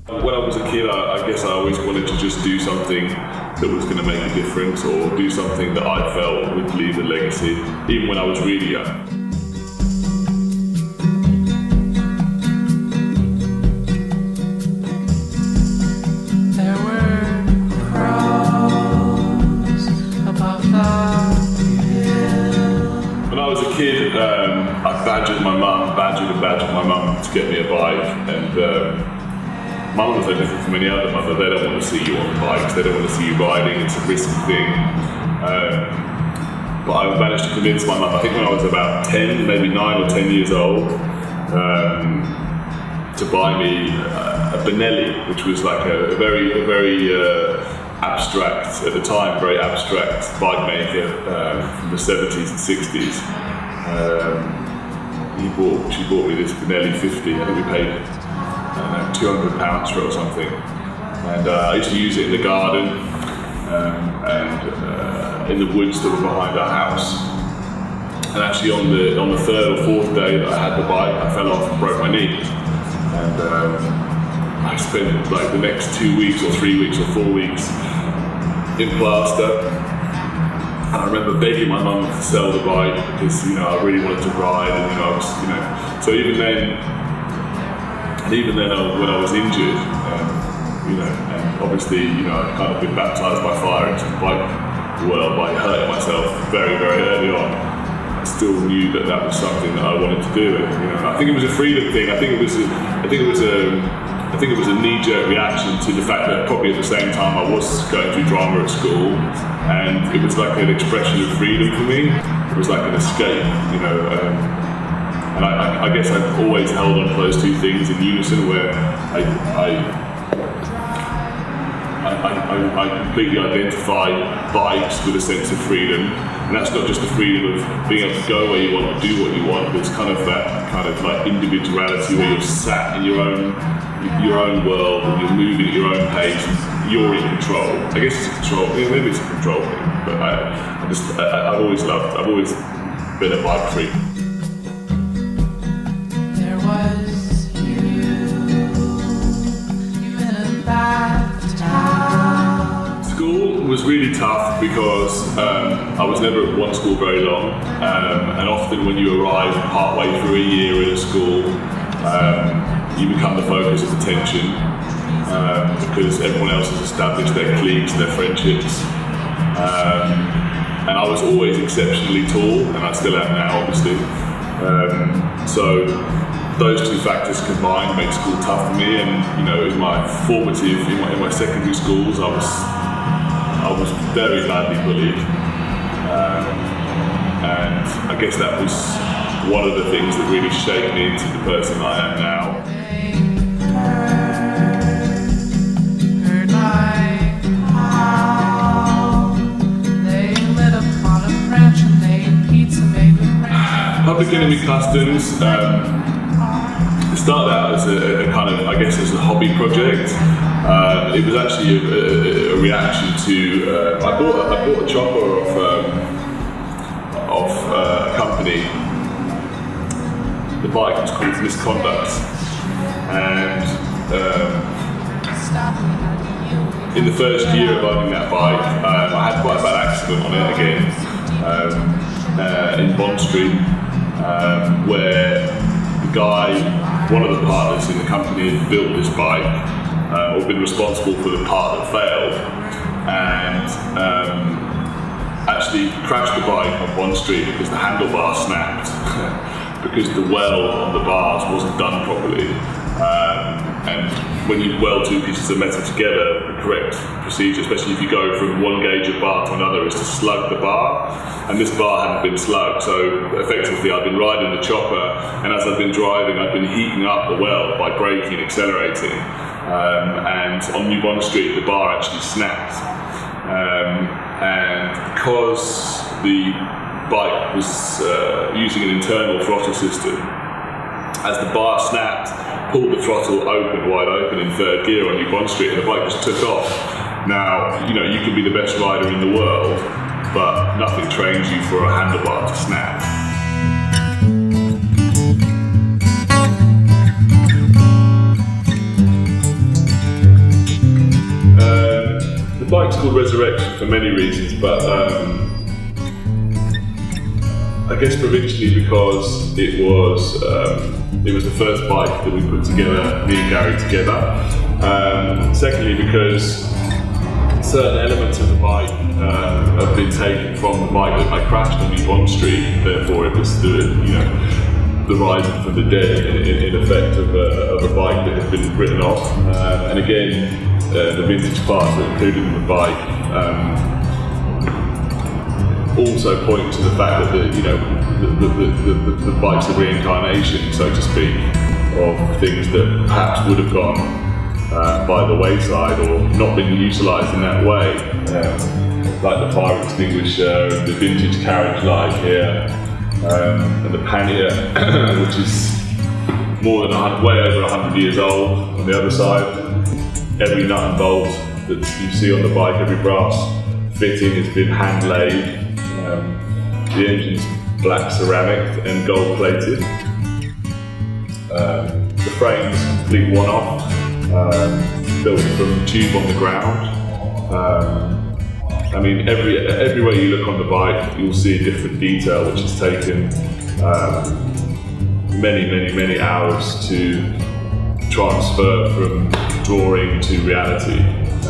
When I was a kid, I guess I always wanted to just do something that was going to make a difference, or do something that I felt would leave a legacy, even when I was really young. I badgered my mum to get me a bike, and my mum was no different from any other mother. They don't want to see you on bikes, they don't want to see you riding, it's a risky thing. But I managed to convince my mum, I think when I was about 10, maybe 9 or 10 years old, to buy me a Benelli, which was like a very abstract, at the time, very abstract bike maker from the 70s and 60s. She bought me this Benelli 50. I think we paid, I don't know, £200 for it or something. And I used to use it in the garden and in the woods that were behind our house. And actually on the third or fourth day that I had the bike, I fell off and broke my knee. And I spent like the next 2 weeks or 3 weeks or 4 weeks in plaster. And I remember begging my mum to sell the bike because, I really wanted to ride, and I was, so even then when I was injured, and obviously, I'd kind of been baptised by fire into the bike world by hurting myself very, very early on. I still knew that was something that I wanted to do, and I think it was a freedom thing. I think it was a knee-jerk reaction to the fact that probably at the same time I was going through drama at school, and it was like an expression of freedom for me. It was like an escape, and I guess I've always held on to those two things in unison, where I completely identify bikes with a sense of freedom, and that's not just the freedom of being able to go where you want and do what you want, but it's kind of that kind of like individuality where you're sat in your own world and you're moving at your own pace. You're in control. I guess it's a control. Maybe it's a control thing, but I've always been a bike freak. There was you in a bad town. School was really tough because I was never at one school very long, and often when you arrive partway through a year in a school, you become the focus of attention because everyone else has established their cliques, their friendships. And I was always exceptionally tall, and I still am now, obviously. So those two factors combined make school tough for me. And in my formative, in my secondary schools, I was very badly bullied, and I guess that was one of the things that really shaped me into the person I am now. Public Enemy Customs started out as a kind of, I guess, as a hobby project. It was actually a reaction to I bought a chopper off a company. The bike was called Misconduct, and in the first year of owning that bike, I had quite a bad accident on it again in Bond Street, where the guy, one of the partners in the company, had built this bike or been responsible for the part that failed, and actually crashed the bike on Bond Street because the handlebar snapped. Because the weld on the bars wasn't done properly. And when you weld two pieces of metal together, the correct procedure, especially if you go from one gauge of bar to another, is to slug the bar. And this bar hadn't been slugged, so effectively I'd been riding the chopper, and as I'd been driving, I'd been heating up the weld by braking and accelerating. And on New Bond Street, the bar actually snapped. And because the bike was using an internal throttle system, as the bar snapped, pulled the throttle wide open in third gear on New Bond Street, and the bike just took off. Now, you can be the best rider in the world, but nothing trains you for a handlebar to snap. called Resurrection for many reasons, but I guess provincially because it was the first bike that we put together, me and Gary together. Secondly, because certain elements of the bike have been taken from the bike that I crashed on New Bond Street. Therefore, it was the rising from the dead in effect of a bike that had been written off. And again, the vintage parts that are included in the bike also point to the fact that the bike's a reincarnation, so to speak, of things that perhaps would have gone by the wayside or not been utilised in that way, like the fire extinguisher, the vintage carriage light here, and the pannier, which is more than way over 100 years old on the other side. Every nut and bolt that you see on the bike, every brass fitting has been hand laid. The engine's black ceramic and gold plated. The frame's complete one-off, built from tube on the ground. I mean, everywhere you look on the bike, you'll see a different detail, which has taken many hours to transfer from drawing to reality.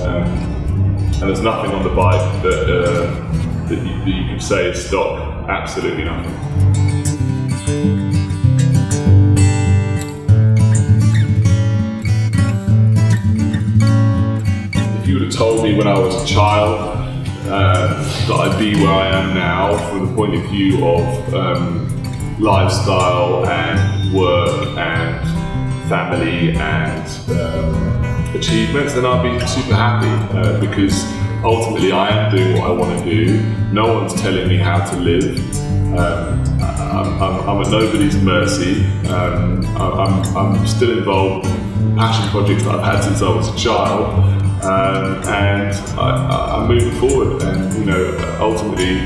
And there's nothing on the bike that you can say is stock. Absolutely nothing. If you would have told me when I was a child that I'd be where I am now from the point of view of lifestyle and work and family and achievements, then I'd be super happy because ultimately I am doing what I want to do. No one's telling me how to live. I'm at nobody's mercy. I'm still involved in passion projects that I've had since I was a child, and I'm moving forward. And ultimately,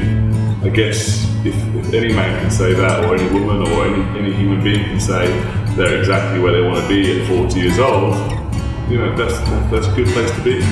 I guess if any man can say that, or any woman, or any human being can say they're exactly where they want to be at 40 years old, that's a good place to be.